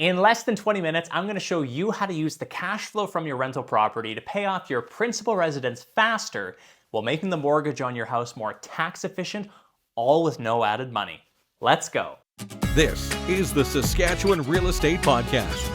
In less than 20 minutes, I'm going to show you how to use the cash flow from your rental property to pay off your principal residence faster while making the mortgage on your house more tax efficient, all with no added money. Let's go. This is the Saskatchewan Real Estate Podcast.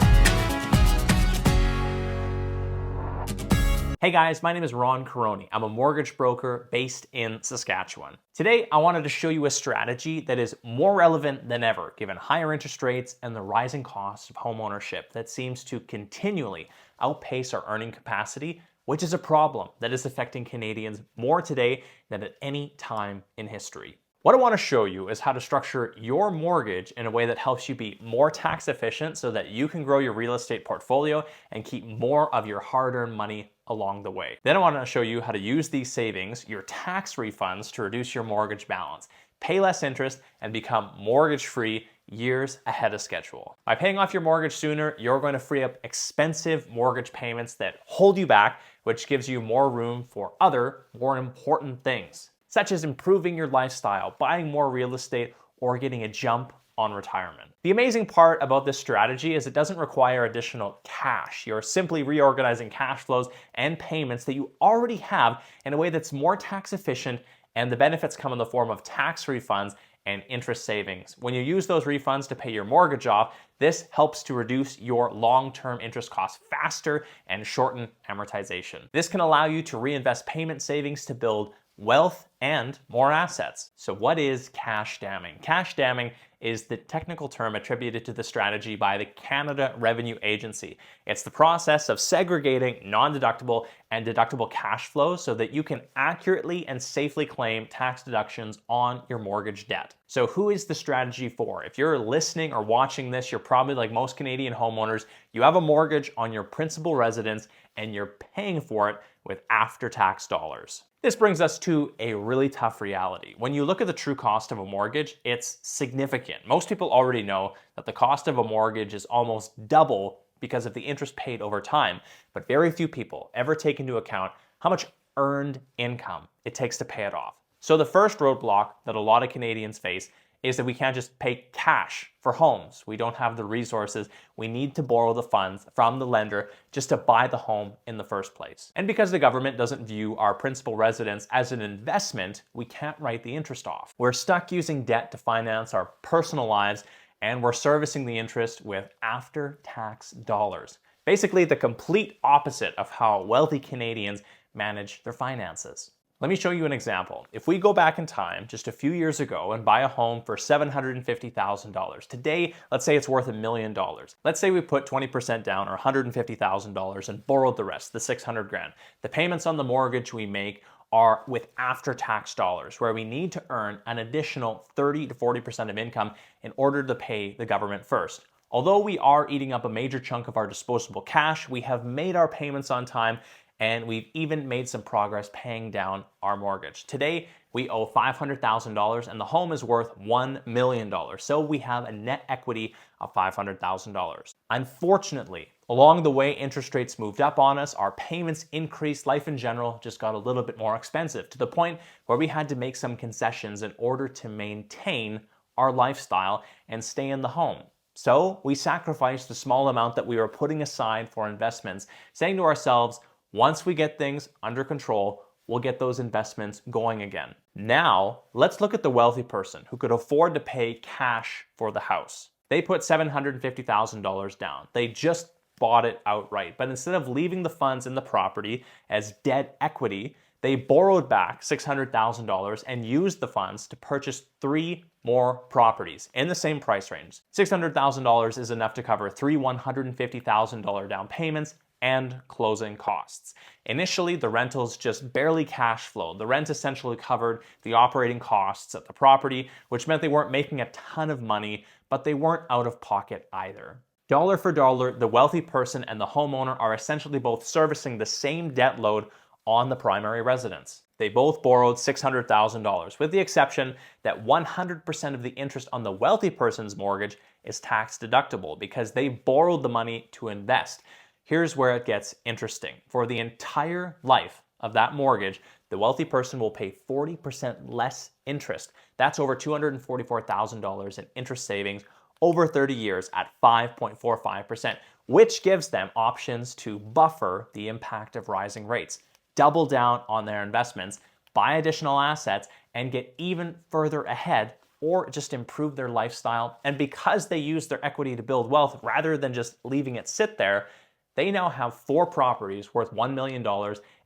Hey guys, my name is Ron Caroni. I'm a mortgage broker based in Saskatchewan. Today, I wanted to show you a strategy that is more relevant than ever, given higher interest rates and the rising cost of homeownership that seems to continually outpace our earning capacity, which is a problem that is affecting Canadians more today than at any time in history. What I want to show you is how to structure your mortgage in a way that helps you be more tax efficient so that you can grow your real estate portfolio and keep more of your hard-earned money along the way. Then I want to show you how to use these savings, your tax refunds, to reduce your mortgage balance, pay less interest, and become mortgage-free years ahead of schedule. By paying off your mortgage sooner, you're going to free up expensive mortgage payments that hold you back, which gives you more room for other, more important things, such as improving your lifestyle, buying more real estate, or getting a jump on retirement. The amazing part about this strategy is it doesn't require additional cash. You're simply reorganizing cash flows and payments that you already have in a way that's more tax efficient, and the benefits come in the form of tax refunds and interest savings. When you use those refunds to pay your mortgage off, this helps to reduce your long-term interest costs faster and shorten amortization. This can allow you to reinvest payment savings to build wealth and more assets. So what is cash damming? Cash damming is the technical term attributed to the strategy by the Canada Revenue Agency. It's the process of segregating non-deductible and deductible cash flows so that you can accurately and safely claim tax deductions on your mortgage debt. So who is the strategy for? If you're listening or watching this, you're probably like most Canadian homeowners. You have a mortgage on your principal residence and you're paying for it with after-tax dollars. This brings us to a really tough reality. When you look at the true cost of a mortgage, it's significant. Most people already know that the cost of a mortgage is almost double because of the interest paid over time, but very few people ever take into account how much earned income it takes to pay it off. So the first roadblock that a lot of Canadians face is that we can't just pay cash for homes. We don't have the resources. We need to borrow the funds from the lender just to buy the home in the first place. And because the government doesn't view our principal residence as an investment, we can't write the interest off. We're stuck using debt to finance our personal lives, and we're servicing the interest with after-tax dollars. Basically, the complete opposite of how wealthy Canadians manage their finances. Let me show you an example. If we go back in time just a few years ago and buy a home for $750,000, today, let's say it's worth $1 million. Let's say we put 20% down or $150,000 and borrowed the rest, the 600 grand. The payments on the mortgage we make are with after-tax dollars, where we need to earn an additional 30 to 40% of income in order to pay the government first. Although we are eating up a major chunk of our disposable cash, we have made our payments on time, and we've even made some progress paying down our mortgage. Today, we owe $500,000 and the home is worth $1 million. So we have a net equity of $500,000. Unfortunately, along the way, interest rates moved up on us, our payments increased, life in general just got a little bit more expensive, to the point where we had to make some concessions in order to maintain our lifestyle and stay in the home. So we sacrificed the small amount that we were putting aside for investments, saying to ourselves, once we get things under control, we'll get those investments going again. Now, let's look at the wealthy person who could afford to pay cash for the house. They put $750,000 down. They just bought it outright. But instead of leaving the funds in the property as debt equity, they borrowed back $600,000 and used the funds to purchase 3 more properties in the same price range. $600,000 is enough to cover 3 $150,000 down payments and closing costs. Initially, the rentals just barely cash flowed. The rent essentially covered the operating costs at the property, which meant they weren't making a ton of money, but they weren't out of pocket either. Dollar for dollar, the wealthy person and the homeowner are essentially both servicing the same debt load on the primary residence. They both borrowed $600,000, with the exception that 100% of the interest on the wealthy person's mortgage is tax deductible because they borrowed the money to invest. Here's where it gets interesting. For the entire life of that mortgage, the wealthy person will pay 40% less interest. That's over $244,000 in interest savings over 30 years at 5.45%, which gives them options to buffer the impact of rising rates, double down on their investments, buy additional assets, and get even further ahead or just improve their lifestyle. And because they use their equity to build wealth rather than just leaving it sit there, they now have 4 properties worth $1 million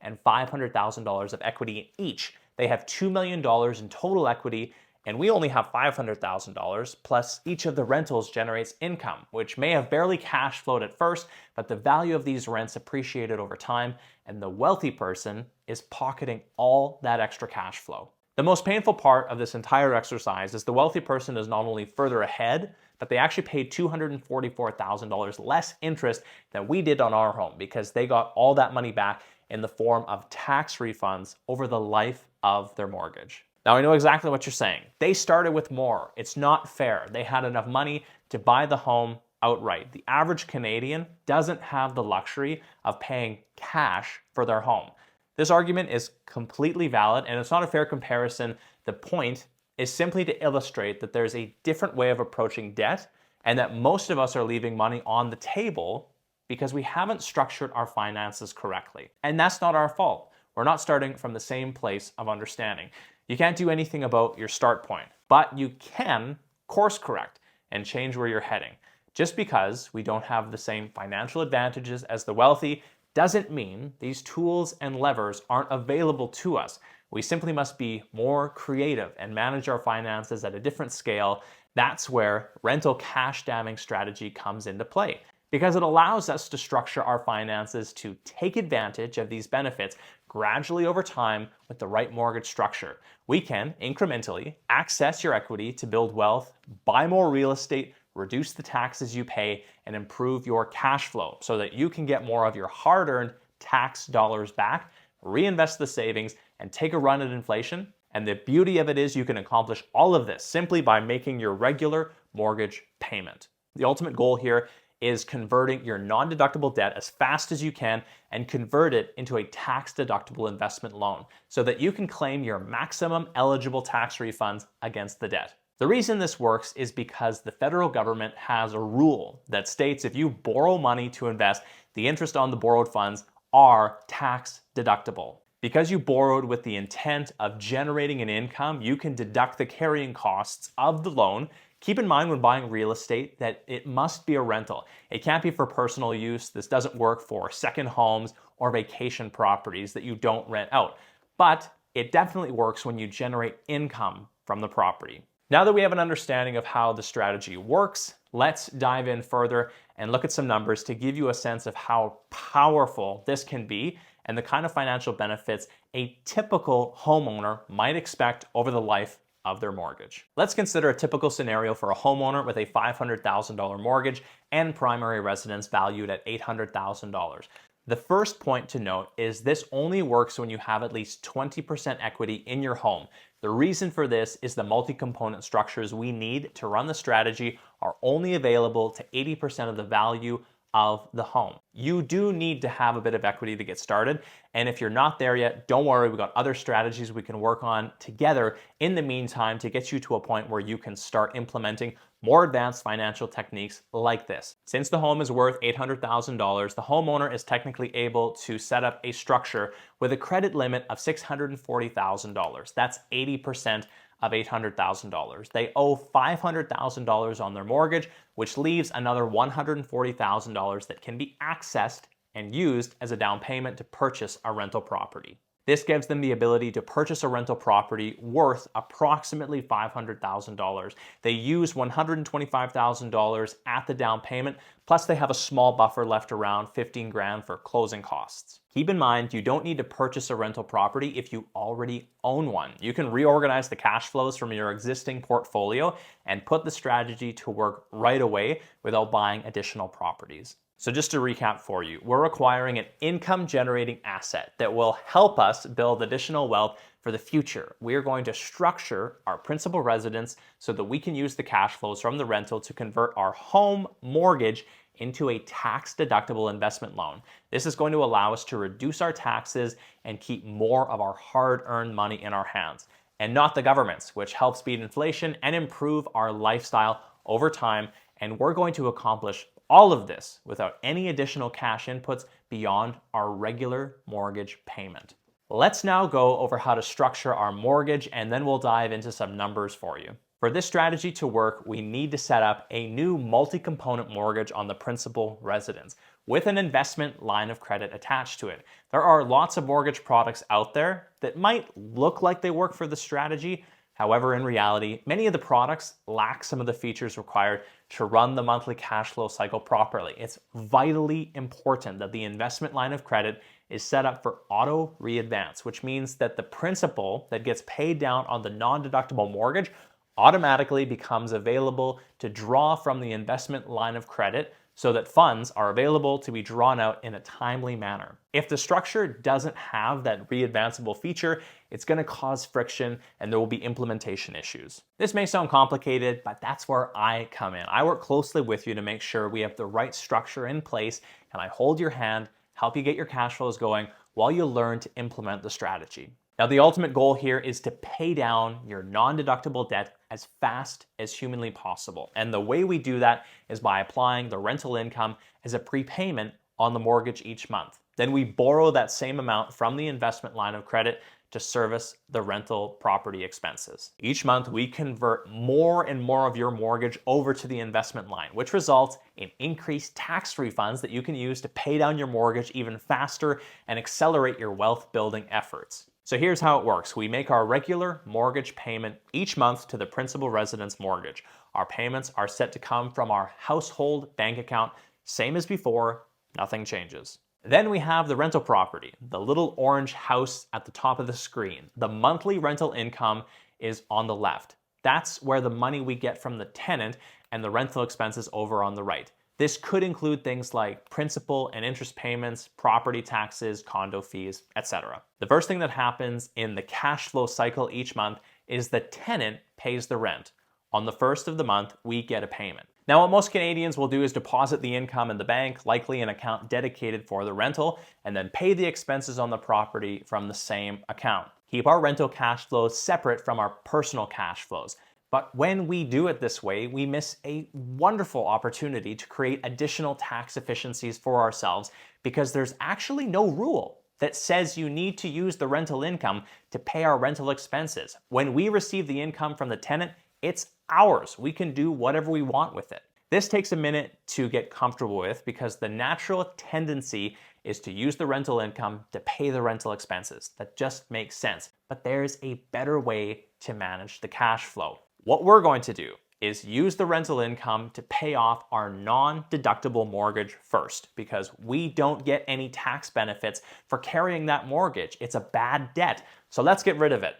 and $500,000 of equity in each. They have $2 million in total equity, and we only have $500,000, plus each of the rentals generates income, which may have barely cash flowed at first, but the value of these rents appreciated over time, and the wealthy person is pocketing all that extra cash flow. The most painful part of this entire exercise is the wealthy person is not only further ahead, but they actually paid $244,000 less interest than we did on our home because they got all that money back in the form of tax refunds over the life of their mortgage. Now, I know exactly what you're saying. They started with more. It's not fair. They had enough money to buy the home outright. The average Canadian doesn't have the luxury of paying cash for their home. This argument is completely valid, and it's not a fair comparison. The point is simply to illustrate that there's a different way of approaching debt, and that most of us are leaving money on the table because we haven't structured our finances correctly. And that's not our fault. We're not starting from the same place of understanding. You can't do anything about your start point, but you can course correct and change where you're heading. Just because we don't have the same financial advantages as the wealthy doesn't mean these tools and levers aren't available to us. We simply must be more creative and manage our finances at a different scale. That's where rental cash damming strategy comes into play, because it allows us to structure our finances to take advantage of these benefits gradually over time with the right mortgage structure. We can incrementally access your equity to build wealth, buy more real estate, reduce the taxes you pay, and improve your cash flow so that you can get more of your hard-earned tax dollars back, reinvest the savings, and take a run at inflation. And the beauty of it is you can accomplish all of this simply by making your regular mortgage payment. The ultimate goal here is converting your non-deductible debt as fast as you can and convert it into a tax-deductible investment loan so that you can claim your maximum eligible tax refunds against the debt. The reason this works is because the federal government has a rule that states if you borrow money to invest, the interest on the borrowed funds are tax deductible. Because you borrowed with the intent of generating an income, you can deduct the carrying costs of the loan. Keep in mind when buying real estate that it must be a rental. It can't be for personal use. This doesn't work for second homes or vacation properties that you don't rent out. But it definitely works when you generate income from the property. Now that we have an understanding of how the strategy works, let's dive in further and look at some numbers to give you a sense of how powerful this can be and the kind of financial benefits a typical homeowner might expect over the life of their mortgage. Let's consider a typical scenario for a homeowner with a $500,000 mortgage and primary residence valued at $800,000. The first point to note is this only works when you have at least 20% equity in your home. The reason for this is the multi-component structures we need to run the strategy are only available to 80% of the value of the home. You do need to have a bit of equity to get started, and if you're not there yet, don't worry, we've got other strategies we can work on together in the meantime to get you to a point where you can start implementing more advanced financial techniques like this. Since the home is worth $800,000, the homeowner is technically able to set up a structure with a credit limit of $640,000. That's 80% of $800,000. They owe $500,000 on their mortgage, which leaves another $140,000 that can be accessed and used as a down payment to purchase a rental property. This gives them the ability to purchase a rental property worth approximately $500,000. They use $125,000 at the down payment, plus they have a small buffer left around $15,000 for closing costs. Keep in mind, you don't need to purchase a rental property if you already own one. You can reorganize the cash flows from your existing portfolio and put the strategy to work right away without buying additional properties. So just to recap for you, we're acquiring an income-generating asset that will help us build additional wealth for the future. We are going to structure our principal residence so that we can use the cash flows from the rental to convert our home mortgage into a tax-deductible investment loan. This is going to allow us to reduce our taxes and keep more of our hard-earned money in our hands, and not the government's, which helps beat inflation and improve our lifestyle over time And we're going to accomplish all of this without any additional cash inputs beyond our regular mortgage payment. Let's now go over how to structure our mortgage, and then we'll dive into some numbers for you. For this strategy to work, we need to set up a new multi-component mortgage on the principal residence with an investment line of credit attached to it. There are lots of mortgage products out there that might look like they work for the strategy. However, in reality, many of the products lack some of the features required to run the monthly cash flow cycle properly. It's vitally important that the investment line of credit is set up for auto readvance, which means that the principal that gets paid down on the non-deductible mortgage automatically becomes available to draw from the investment line of credit so that funds are available to be drawn out in a timely manner. If the structure doesn't have that readvanceable feature, it's going to cause friction and there will be implementation issues. This may sound complicated, but that's where I come in. I work closely with you to make sure we have the right structure in place, and I hold your hand, help you get your cash flows going while you learn to implement the strategy. Now, the ultimate goal here is to pay down your non-deductible debt as fast as humanly possible. And the way we do that is by applying the rental income as a prepayment on the mortgage each month. Then we borrow that same amount from the investment line of credit to service the rental property expenses. Each month, we convert more and more of your mortgage over to the investment line, which results in increased tax refunds that you can use to pay down your mortgage even faster and accelerate your wealth building efforts. So here's how it works. We make our regular mortgage payment each month to the principal residence mortgage. Our payments are set to come from our household bank account, same as before, nothing changes. Then we have the rental property, the little orange house at the top of the screen. The monthly rental income is on the left. That's where the money we get from the tenant and the rental expenses over on the right. This could include things like principal and interest payments, property taxes, condo fees, etc. The first thing that happens in the cash flow cycle each month is the tenant pays the rent. On the first of the month, we get a payment. Now, what most Canadians will do is deposit the income in the bank, likely an account dedicated for the rental, and then pay the expenses on the property from the same account. Keep our rental cash flows separate from our personal cash flows. But when we do it this way, we miss a wonderful opportunity to create additional tax efficiencies for ourselves, because there's actually no rule that says you need to use the rental income to pay our rental expenses. When we receive the income from the tenant, it's ours. We can do whatever we want with it. This takes a minute to get comfortable with, because the natural tendency is to use the rental income to pay the rental expenses. That just makes sense. But there's a better way to manage the cash flow. What we're going to do is use the rental income to pay off our non-deductible mortgage first, because we don't get any tax benefits for carrying that mortgage. It's a bad debt. So let's get rid of it.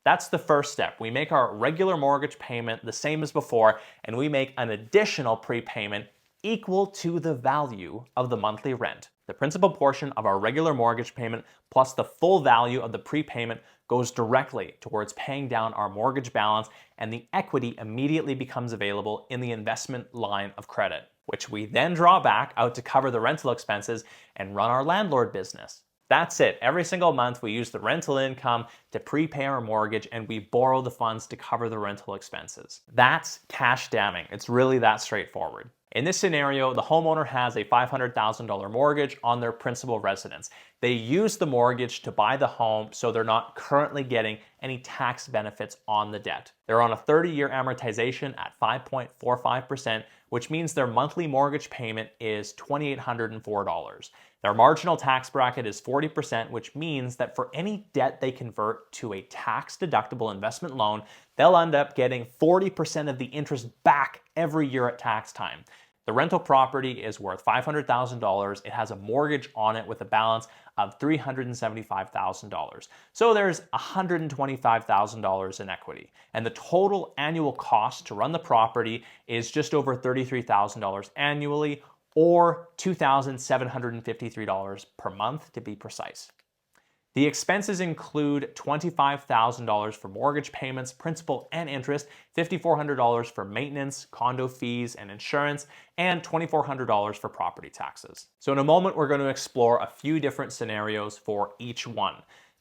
That's the first step. We make our regular mortgage payment the same as before, and we make an additional prepayment equal to the value of the monthly rent. The principal portion of our regular mortgage payment plus the full value of the prepayment goes directly towards paying down our mortgage balance, and the equity immediately becomes available in the investment line of credit, which we then draw back out to cover the rental expenses and run our landlord business. That's it. Every single month we use the rental income to prepay our mortgage, and we borrow the funds to cover the rental expenses. That's cash damming. It's really that straightforward. In this scenario, the homeowner has a $500,000 mortgage on their principal residence. They use the mortgage to buy the home, so they're not currently getting any tax benefits on the debt. They're on a 30-year amortization at 5.45%, which means their monthly mortgage payment is $2,804. Their marginal tax bracket is 40%, which means that for any debt they convert to a tax-deductible investment loan, they'll end up getting 40% of the interest back every year at tax time. The rental property is worth $500,000. It has a mortgage on it with a balance of $375,000. So there's $125,000 in equity. And the total annual cost to run the property is just over $33,000 annually, or $2,753 per month to be precise. The expenses include $25,000 for mortgage payments, principal and interest, $5,400 for maintenance, condo fees and insurance, and $2,400 for property taxes. So in a moment, we're going to explore a few different scenarios for each one.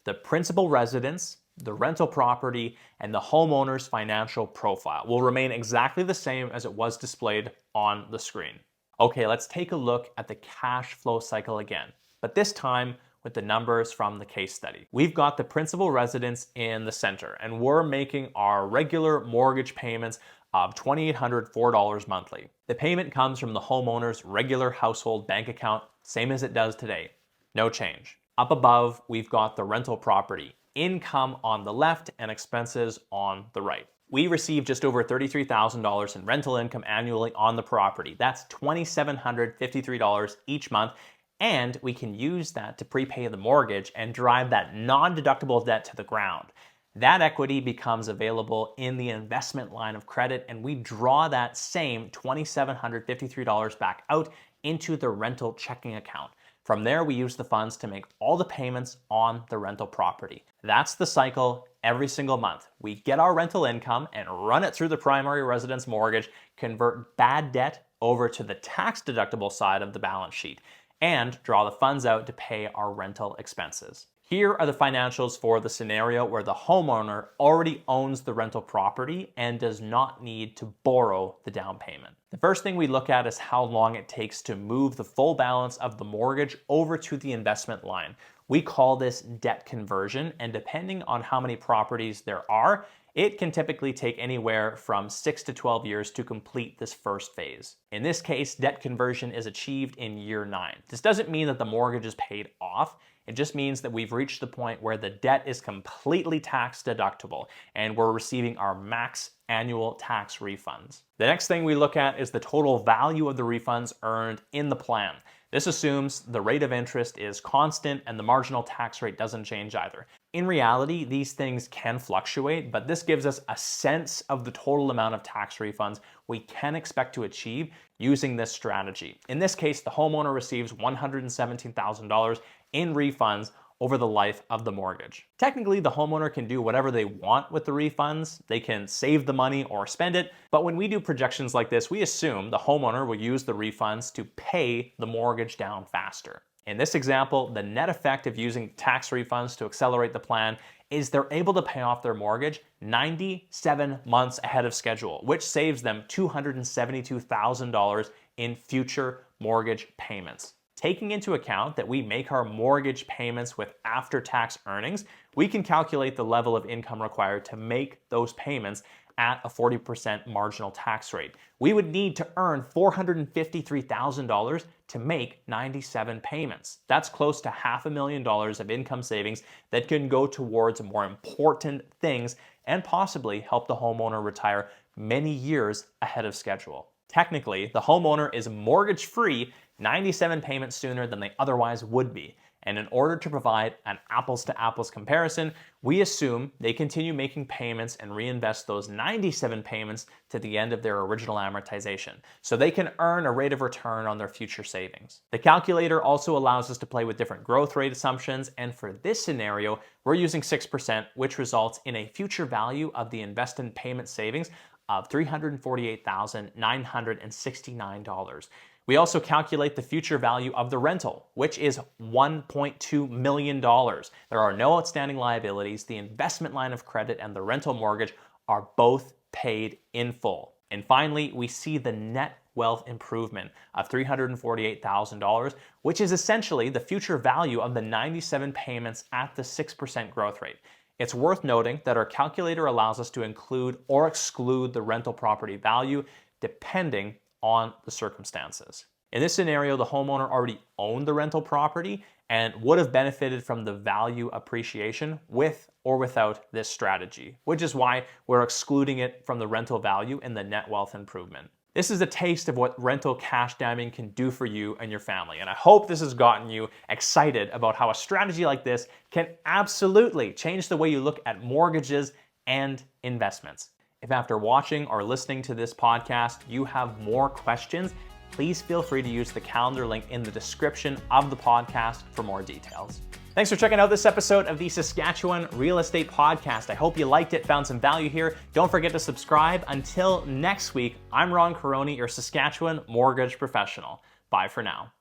The principal residence, the rental property, and the homeowner's financial profile will remain exactly the same as it was displayed on the screen. Okay, let's take a look at the cash flow cycle again, but this time with the numbers from the case study. We've got the principal residence in the center, and we're making our regular mortgage payments of $2,804 monthly. The payment comes from the homeowner's regular household bank account, same as it does today. No change. Up above, we've got the rental property, income on the left and expenses on the right. We receive just over $33,000 in rental income annually on the property. That's $2,753 each month, and we can use that to prepay the mortgage and drive that non-deductible debt to the ground. That equity becomes available in the investment line of credit, and we draw that same $2,753 back out into the rental checking account. From there, we use the funds to make all the payments on the rental property. That's the cycle every single month. We get our rental income and run it through the primary residence mortgage, convert bad debt over to the tax deductible side of the balance sheet, and draw the funds out to pay our rental expenses. Here are the financials for the scenario where the homeowner already owns the rental property and does not need to borrow the down payment. The first thing we look at is how long it takes to move the full balance of the mortgage over to the investment line. We call this debt conversion, and depending on how many properties there are, it can typically take anywhere from 6 to 12 years to complete this first phase. In this case, debt conversion is achieved in year 9. This doesn't mean that the mortgage is paid off. It just means that we've reached the point where the debt is completely tax deductible and we're receiving our max annual tax refunds. The next thing we look at is the total value of the refunds earned in the plan. This assumes the rate of interest is constant and the marginal tax rate doesn't change either. In reality, these things can fluctuate, but this gives us a sense of the total amount of tax refunds we can expect to achieve using this strategy. In this case, the homeowner receives $117,000 in refunds over the life of the mortgage. Technically, the homeowner can do whatever they want with the refunds. They can save the money or spend it, but when we do projections like this, we assume the homeowner will use the refunds to pay the mortgage down faster. In this example, the net effect of using tax refunds to accelerate the plan is they're able to pay off their mortgage 97 months ahead of schedule, which saves them $272,000 in future mortgage payments. Taking into account that we make our mortgage payments with after-tax earnings, we can calculate the level of income required to make those payments at a 40% marginal tax rate. We would need to earn $453,000 to make 97 payments. That's close to $500,000 of income savings that can go towards more important things and possibly help the homeowner retire many years ahead of schedule. Technically, the homeowner is mortgage-free 97 payments sooner than they otherwise would be. And in order to provide an apples-to-apples comparison, we assume they continue making payments and reinvest those 97 payments to the end of their original amortization, so they can earn a rate of return on their future savings. The calculator also allows us to play with different growth rate assumptions, and for this scenario, we're using 6%, which results in a future value of the invested payment savings of $348,969. We also calculate the future value of the rental, which is $1.2 million. There are no outstanding liabilities. The investment line of credit and the rental mortgage are both paid in full. And finally, we see the net wealth improvement of $348,000, which is essentially the future value of the 97 payments at the 6% growth rate. It's worth noting that our calculator allows us to include or exclude the rental property value depending on the circumstances. In this scenario, the homeowner already owned the rental property and would have benefited from the value appreciation with or without this strategy, which is why we're excluding it from the rental value in the net wealth improvement. This is a taste of what rental cash damming can do for you and your family, and I hope this has gotten you excited about how a strategy like this can absolutely change the way you look at mortgages and investments. If after watching or listening to this podcast, you have more questions, please feel free to use the calendar link in the description of the podcast for more details. Thanks for checking out this episode of the Saskatchewan Real Estate Podcast. I hope you liked it, found some value here. Don't forget to subscribe. Until next week, I'm Ron Caroni, your Saskatchewan mortgage professional. Bye for now.